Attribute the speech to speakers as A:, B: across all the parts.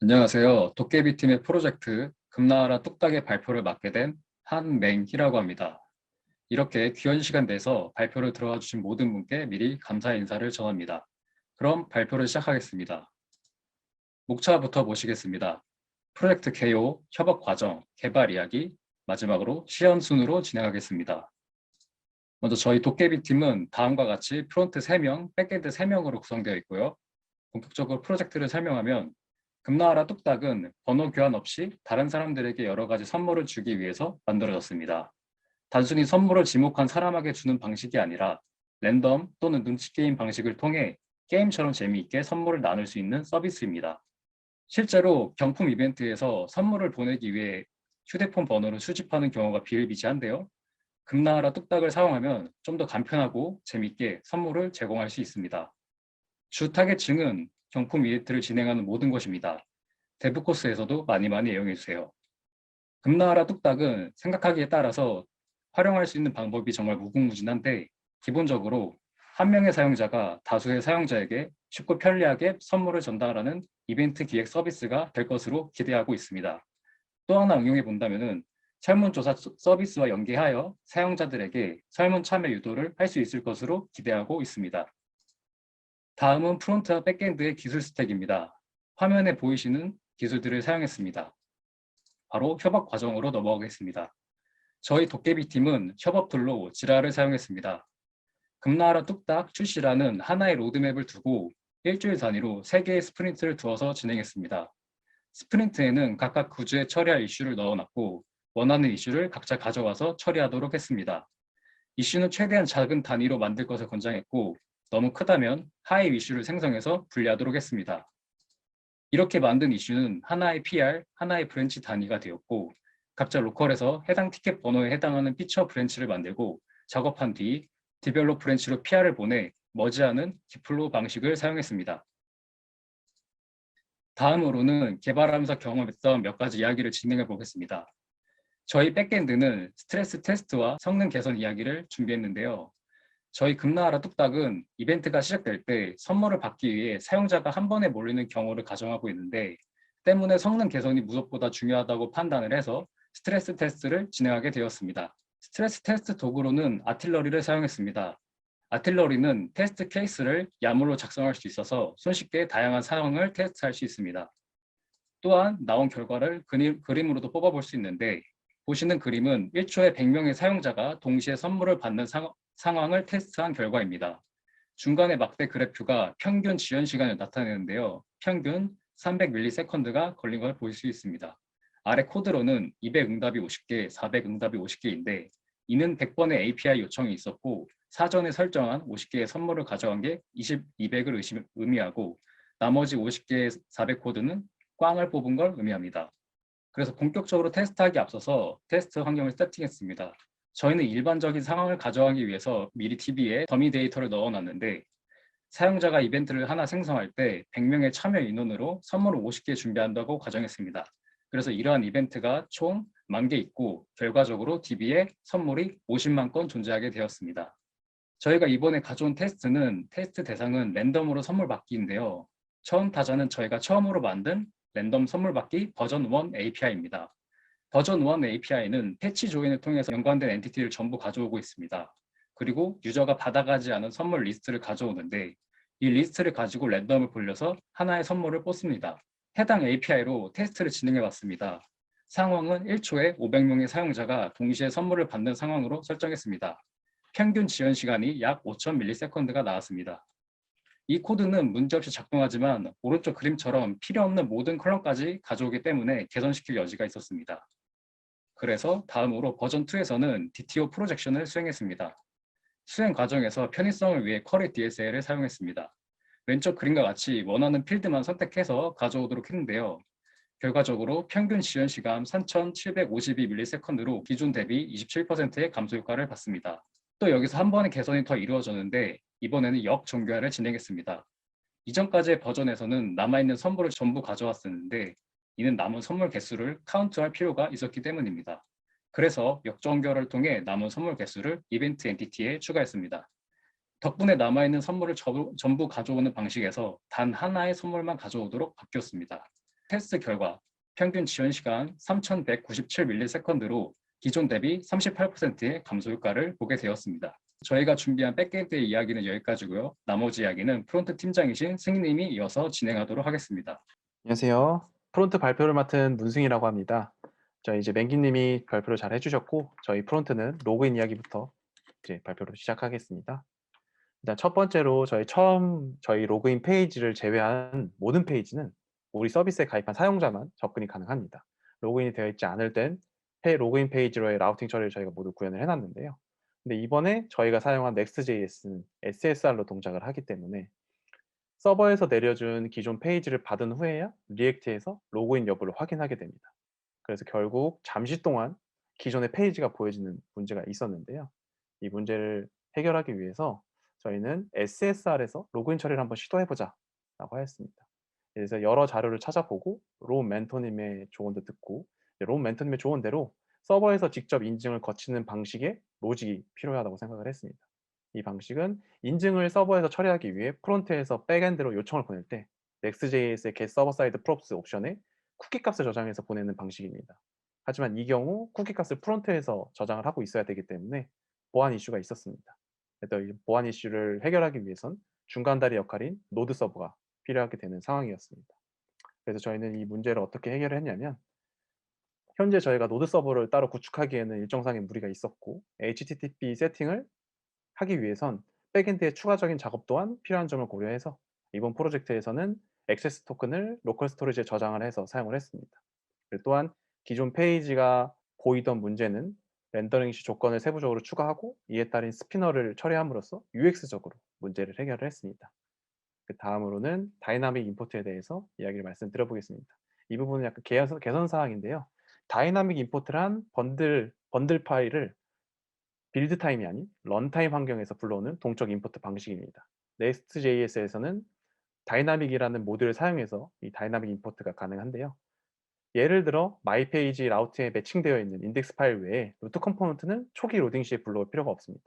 A: 안녕하세요. 도깨비팀의 프로젝트 금나와라 뚝딱의 발표를 맡게 된 한맹희라고 합니다. 이렇게 귀한 시간 내서 발표를 들어와 주신 모든 분께 미리 감사 인사를 전합니다. 그럼 발표를 시작하겠습니다. 목차부터 모시겠습니다. 프로젝트 개요, 협업 과정, 개발 이야기, 마지막으로 시연 순으로 진행하겠습니다. 먼저 저희 도깨비팀은 다음과 같이 프론트 3명, 백엔드 3명으로 구성되어 있고요. 본격적으로 프로젝트를 설명하면 금나와라 뚝딱은 번호 교환 없이 다른 사람들에게 여러 가지 선물을 주기 위해서 만들어졌습니다. 단순히 선물을 지목한 사람에게 주는 방식이 아니라 랜덤 또는 눈치 게임 방식을 통해 게임처럼 재미있게 선물을 나눌 수 있는 서비스입니다. 실제로 경품 이벤트에서 선물을 보내기 위해 휴대폰 번호를 수집하는 경우가 비일비재한데요. 금나와라 뚝딱을 사용하면 좀 더 간편하고 재미있게 선물을 제공할 수 있습니다. 주 타겟층은 경품 이벤트를 진행하는 모든 것입니다. 대부 코스에서도 많이 이용해주세요. 금나와라 뚝딱은 생각하기에 따라서 활용할 수 있는 방법이 정말 무궁무진한데 기본적으로 한 명의 사용자가 다수의 사용자에게 쉽고 편리하게 선물을 전달하는 이벤트 기획 서비스가 될 것으로 기대하고 있습니다. 또 하나 응용해 본다면 설문조사 서비스와 연계하여 사용자들에게 설문 참여 유도를 할 수 있을 것으로 기대하고 있습니다. 다음은 프론트와 백엔드의 기술 스택입니다. 화면에 보이시는 기술들을 사용했습니다. 바로 협업 과정으로 넘어가겠습니다. 저희 도깨비팀은 협업 툴로 지라를 사용했습니다. 금나와라 뚝딱 출시라는 하나의 로드맵을 두고 일주일 단위로 3개의 스프린트를 두어서 진행했습니다. 스프린트에는 각각 구주에 처리할 이슈를 넣어놨고 원하는 이슈를 각자 가져와서 처리하도록 했습니다. 이슈는 최대한 작은 단위로 만들 것을 권장했고 너무 크다면 하이 이슈를 생성해서 분리하도록 했습니다. 이렇게 만든 이슈는 하나의 PR, 하나의 브랜치 단위가 되었고 각자 로컬에서 해당 티켓 번호에 해당하는 피처 브랜치를 만들고 작업한 뒤 디벨롭 브랜치로 PR을 보내 머지하는 디플로 방식을 사용했습니다. 다음으로는 개발하면서 경험했던 몇 가지 이야기를 진행해 보겠습니다. 저희 백엔드는 스트레스 테스트와 성능 개선 이야기를 준비했는데요. 저희 금나와라 뚝딱은 이벤트가 시작될 때 선물을 받기 위해 사용자가 한 번에 몰리는 경우를 가정하고 있는데 때문에 성능 개선이 무엇보다 중요하다고 판단을 해서 스트레스 테스트를 진행하게 되었습니다. 스트레스 테스트 도구로는 아틸러리를 사용했습니다. 아틸러리는 테스트 케이스를 야물로 작성할 수 있어서 손쉽게 다양한 상황을 테스트할 수 있습니다. 또한 나온 결과를 그림으로도 뽑아볼 수 있는데 보시는 그림은 1초에 100명의 사용자가 동시에 선물을 받는 상황을 테스트한 결과입니다. 중간에 막대 그래프가 평균 지연 시간을 나타내는데요. 평균 300ms가 걸린 걸 볼 수 있습니다. 아래 코드로는 200 응답이 50개, 400 응답이 50개인데 이는 100번의 API 요청이 있었고 사전에 설정한 50개의 선물을 가져간 게 200을 의미하고 나머지 50개의 400 코드는 꽝을 뽑은 걸 의미합니다. 그래서 본격적으로 테스트하기 앞서서 테스트 환경을 세팅했습니다. 저희는 일반적인 상황을 가져가기 위해서 미리 DB에 더미 데이터를 넣어놨는데 사용자가 이벤트를 하나 생성할 때 100명의 참여 인원으로 선물을 50개 준비한다고 가정했습니다. 그래서 이러한 이벤트가 총 10,000개 있고 결과적으로 DB에 선물이 50만 건 존재하게 되었습니다. 저희가 이번에 가져온 테스트 대상은 랜덤으로 선물 받기인데요. 처음 타자는 저희가 처음으로 만든 랜덤 선물 받기 버전 1 API입니다. 버전 1 API는 패치 조인을 통해서 연관된 엔티티를 전부 가져오고 있습니다. 그리고 유저가 받아가지 않은 선물 리스트를 가져오는데 이 리스트를 가지고 랜덤을 돌려서 하나의 선물을 뽑습니다. 해당 API로 테스트를 진행해봤습니다. 상황은 1초에 500명의 사용자가 동시에 선물을 받는 상황으로 설정했습니다. 평균 지연 시간이 약 5000ms가 나왔습니다. 이 코드는 문제없이 작동하지만 오른쪽 그림처럼 필요 없는 모든 컬럼까지 가져오기 때문에 개선시킬 여지가 있었습니다. 그래서 다음으로 버전 2에서는 DTO 프로젝션을 수행했습니다. 수행 과정에서 편의성을 위해 쿼리 DSL을 사용했습니다. 왼쪽 그림과 같이 원하는 필드만 선택해서 가져오도록 했는데요. 결과적으로 평균 지연 시간 3752ms로 기존 대비 27%의 감소 효과를 봤습니다. 또 여기서 한 번의 개선이 더 이루어졌는데 이번에는 역정교화를 진행했습니다. 이전까지의 버전에서는 남아있는 선물을 전부 가져왔었는데 이는 남은 선물 개수를 카운트할 필요가 있었기 때문입니다. 그래서 역정교화를 통해 남은 선물 개수를 이벤트 엔티티에 추가했습니다. 덕분에 남아있는 선물을 전부 가져오는 방식에서 단 하나의 선물만 가져오도록 바뀌었습니다. 테스트 결과 평균 지원 시간 3197ms로 기존 대비 38%의 감소 효과를 보게 되었습니다. 저희가 준비한 백엔드의 이야기는 여기까지고요. 나머지 이야기는 프론트 팀장이신 승희님이 이어서 진행하도록 하겠습니다.
B: 안녕하세요. 프론트 발표를 맡은 문승희라고 합니다. 저희 이제 맹기님이 발표를 잘 해주셨고 저희 프론트는 로그인 이야기부터 이제 발표를 시작하겠습니다. 일단 첫 번째로 저희 로그인 페이지를 제외한 모든 페이지는 우리 서비스에 가입한 사용자만 접근이 가능합니다. 로그인이 되어 있지 않을 땐 로그인 페이지로의 라우팅 처리를 저희가 모두 구현을 해놨는데요. 근데 이번에 저희가 사용한 Next.js는 SSR로 동작을 하기 때문에 서버에서 내려준 기존 페이지를 받은 후에야 리액트에서 로그인 여부를 확인하게 됩니다. 그래서 결국 잠시 동안 기존의 페이지가 보여지는 문제가 있었는데요. 이 문제를 해결하기 위해서 저희는 SSR에서 로그인 처리를 한번 시도해보자 라고 하였습니다. 그래서 여러 자료를 찾아보고 롬 멘토님의 조언도 듣고 롬 멘토님의 조언대로 서버에서 직접 인증을 거치는 방식의 로직이 필요하다고 생각을 했습니다. 이 방식은 인증을 서버에서 처리하기 위해 프론트에서 백엔드로 요청을 보낼 때 Next.js의 get server side props 옵션에 쿠키 값을 저장해서 보내는 방식입니다. 하지만 이 경우 쿠키 값을 프론트에서 저장을 하고 있어야 되기 때문에 보안 이슈가 있었습니다. 그래서 이 보안 이슈를 해결하기 위해선 중간다리 역할인 노드 서버가 필요하게 되는 상황이었습니다. 그래서 저희는 이 문제를 어떻게 해결을 했냐면 현재 저희가 노드 서버를 따로 구축하기에는 일정상의 무리가 있었고 HTTP 세팅을 하기 위해선 백엔드의 추가적인 작업 또한 필요한 점을 고려해서 이번 프로젝트에서는 액세스 토큰을 로컬 스토리지에 저장을 해서 사용을 했습니다. 또한 기존 페이지가 보이던 문제는 렌더링 시 조건을 세부적으로 추가하고 이에 따른 스피너를 처리함으로써 UX적으로 문제를 해결을 했습니다. 그 다음으로는 다이나믹 임포트에 대해서 이야기를 말씀드려보겠습니다. 이 부분은 약간 개선 사항인데요. 다이나믹 임포트란 번들 파일을 빌드 타임이 아닌 런타임 환경에서 불러오는 동적 임포트 방식입니다. Next.js에서는 다이나믹이라는 모듈을 사용해서 이 다이나믹 임포트가 가능한데요. 예를 들어 마이페이지 라우트에 매칭되어 있는 인덱스 파일 외에 루트 컴포넌트는 초기 로딩 시에 불러올 필요가 없습니다.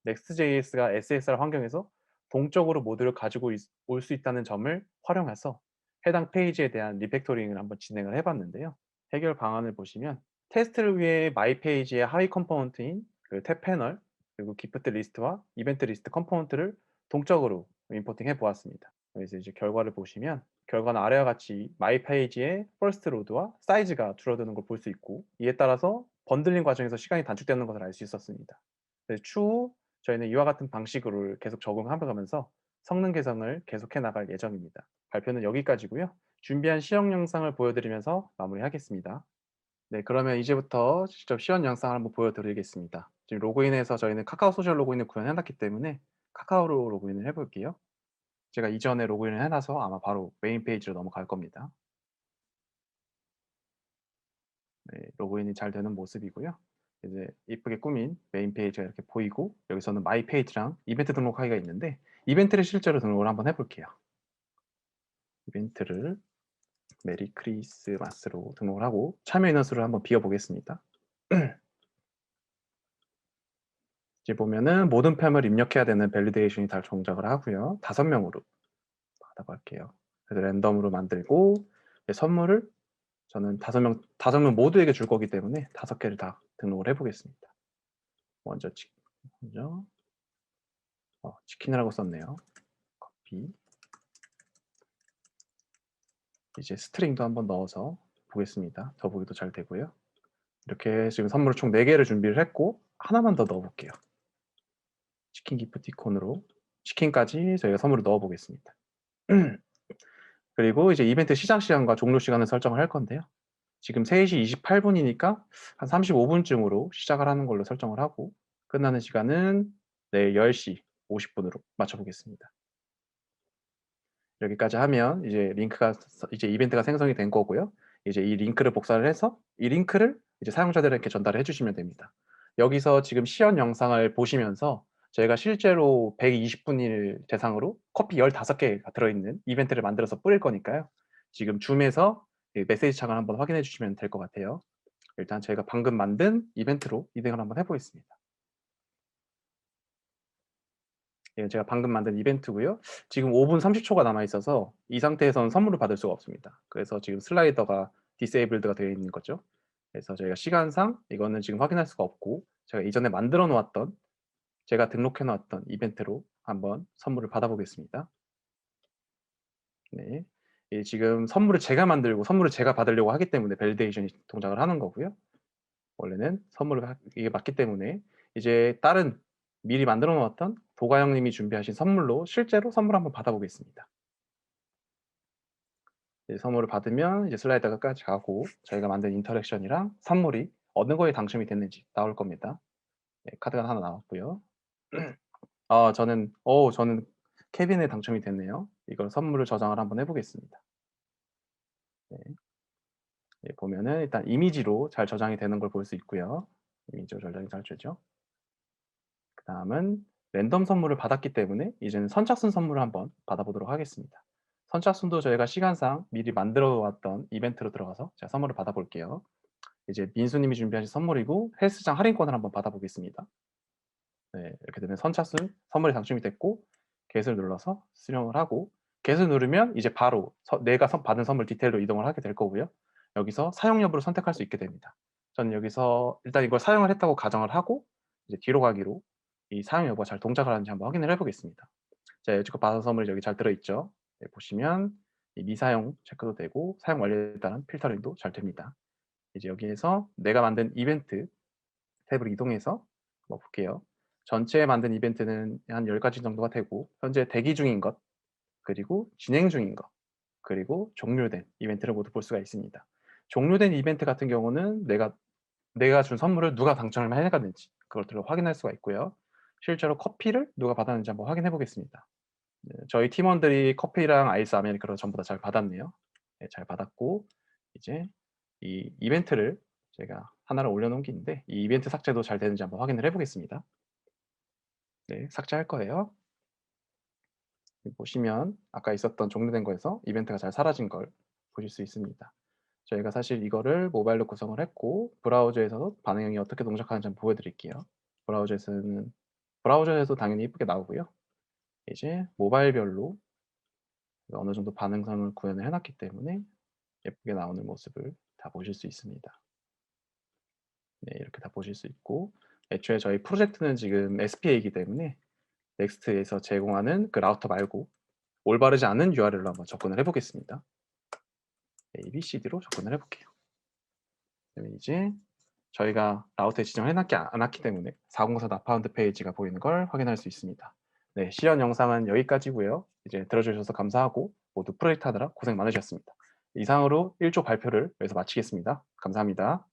B: Next.js가 SSR 환경에서 동적으로 모듈을 가지고 올 수 있다는 점을 활용해서 해당 페이지에 대한 리팩토링을 한번 진행을 해봤는데요. 해결 방안을 보시면 테스트를 위해 마이페이지의 하위 컴포넌트인 탭 패널 그리고 기프트 리스트와 이벤트 리스트 컴포넌트를 동적으로 임포팅 해 보았습니다. 그래서 이제 결과를 보시면 결과는 아래와 같이 마이 페이지의 퍼스트 로드와 사이즈가 줄어드는 걸 볼 수 있고 이에 따라서 번들링 과정에서 시간이 단축되는 것을 알 수 있었습니다. 추후 저희는 이와 같은 방식으로 계속 적응하면서 성능 개선을 계속해 나갈 예정입니다. 발표는 여기까지고요. 준비한 시험 영상을 보여드리면서 마무리하겠습니다. 네, 그러면 이제부터 직접 시연 영상을 한번 보여드리겠습니다. 지금 로그인해서 저희는 카카오 소셜 로그인을 구현해놨기 때문에 카카오로 로그인을 해볼게요. 제가 이전에 로그인을 해놔서 아마 바로 메인 페이지로 넘어갈 겁니다. 네, 로그인이 잘 되는 모습이고요. 이제 이쁘게 꾸민 메인 페이지가 이렇게 보이고 여기서는 마이 페이지랑 이벤트 등록하기가 있는데 이벤트를 실제로 등록을 한번 해볼게요. 이벤트를 메리 크리스마스로 등록을 하고 참여 인원수를 한번 비워보겠습니다. 이제 보면은 모든 팸을 입력해야 되는 밸리데이션이 다 동작을 하고요. 5명으로 받아볼게요. 그래서 랜덤으로 만들고 선물을 저는 5명 모두에게 줄 거기 때문에 5개를 다 등록을 해보겠습니다. 먼저 치킨이라고 썼네요. 커피. 이제 스트링도 한번 넣어서 보겠습니다. 더보기도 잘 되고요. 이렇게 지금 선물을 총 4개를 준비를 했고 하나만 더 넣어볼게요. 치킨 기프티콘으로 치킨까지 저희가 선물을 넣어보겠습니다. 그리고 이제 이벤트 시작 시간과 종료 시간을 설정을 할 건데요. 지금 3시 28분이니까 한 35분쯤으로 시작을 하는 걸로 설정을 하고 끝나는 시간은 내일 10시 50분으로 맞춰보겠습니다. 여기까지 하면 이제 이벤트가 생성이 된 거고요. 이제 이 링크를 복사를 해서 이 링크를 이제 사용자들에게 전달을 해주시면 됩니다. 여기서 지금 시연 영상을 보시면서 저희가 실제로 120분일 대상으로 커피 15개가 들어있는 이벤트를 만들어서 뿌릴 거니까요. 지금 줌에서 메시지 창을 한번 확인해 주시면 될 것 같아요. 일단 저희가 방금 만든 이벤트로 이행을 한번 해보겠습니다. 이건 제가 방금 만든 이벤트고요. 지금 5분 30초가 남아 있어서 이 상태에서는 선물을 받을 수가 없습니다. 그래서 지금 슬라이더가 디세이블드가 되어 있는 거죠. 그래서 저희가 시간상 이거는 지금 확인할 수가 없고 제가 이전에 만들어 놓았던 제가 등록해 놓았던 이벤트로 한번 선물을 받아보겠습니다. 네. 지금 선물을 제가 만들고 선물을 제가 받으려고 하기 때문에 밸리데이션이 동작을 하는 거고요. 원래는 이게 맞기 때문에 이제 다른 미리 만들어 놓았던 도가형님이 준비하신 선물로 실제로 선물 한번 받아보겠습니다. 선물을 받으면 이제 슬라이드가까지 가고 저희가 만든 인터랙션이랑 선물이 어느 거에 당첨이 됐는지 나올 겁니다. 네, 카드가 하나 나왔고요. 저는 케빈에 당첨이 됐네요. 이걸 선물을 저장을 한번 해보겠습니다. 네. 보면은 일단 이미지로 잘 저장이 되는 걸 볼 수 있고요. 이미지로 저장이 잘 되죠. 그 다음은 랜덤 선물을 받았기 때문에 이제는 선착순 선물을 한번 받아보도록 하겠습니다. 선착순도 저희가 시간상 미리 만들어 왔던 이벤트로 들어가서 제가 선물을 받아볼게요. 이제 민수님이 준비하신 선물이고 헬스장 할인권을 한번 받아보겠습니다. 네, 이렇게 되면 선착순 선물이 당첨이 됐고 get을 눌러서 수령을 하고 get을 누르면 이제 바로 내가 받은 선물 디테일로 이동을 하게 될 거고요. 여기서 사용 여부를 선택할 수 있게 됩니다. 저는 여기서 일단 이걸 사용을 했다고 가정을 하고 이제 뒤로 가기로 이 사용 여부가 잘 동작을 하는지 한번 확인을 해보겠습니다. 자, 여지껏 받은 선물이 여기 잘 들어있죠. 네, 보시면 이 미사용 체크도 되고 사용 완료에 따른 필터링도 잘 됩니다. 이제 여기에서 내가 만든 이벤트 탭으로 이동해서 한번 볼게요. 전체 만든 이벤트는 한 10가지 정도가 되고 현재 대기 중인 것, 그리고 진행 중인 것, 그리고 종료된 이벤트를 모두 볼 수가 있습니다. 종료된 이벤트 같은 경우는 내가 준 선물을 누가 당첨을 해갔는지 그것들을 확인할 수가 있고요. 실제로 커피를 누가 받았는지 한번 확인해 보겠습니다. 네, 저희 팀원들이 커피랑 아이스 아메리카노 전부 다 잘 받았네요. 네, 잘 받았고 이제 이 이벤트를 제가 하나를 올려놓은 게 있는데 이 이벤트 삭제도 잘 되는지 한번 확인을 해보겠습니다. 네, 삭제할 거예요. 보시면 아까 있었던 종료된 거에서 이벤트가 잘 사라진 걸 보실 수 있습니다. 저희가 사실 이거를 모바일로 구성을 했고 브라우저에서 반응이 어떻게 동작하는지 한번 보여드릴게요. 브라우저에서도 당연히 이쁘게 나오고요. 이제 모바일별로 어느 정도 반응성을 구현을 해놨기 때문에 예쁘게 나오는 모습을 다 보실 수 있습니다. 네, 이렇게 다 보실 수 있고 애초에 저희 프로젝트는 지금 SPA이기 때문에 넥스트에서 제공하는 그 라우터 말고 올바르지 않은 URL로 한번 접근을 해보겠습니다. ABCD로 접근을 해볼게요. 그러면 이제 저희가 라우터에 지정을 해놨지 않았기 때문에 404 나파운드 페이지가 보이는 걸 확인할 수 있습니다. 네, 실현 영상은 여기까지고요. 이제 들어주셔서 감사하고 모두 프로젝트 하느라 고생 많으셨습니다. 이상으로 1조 발표를 여기서 마치겠습니다. 감사합니다.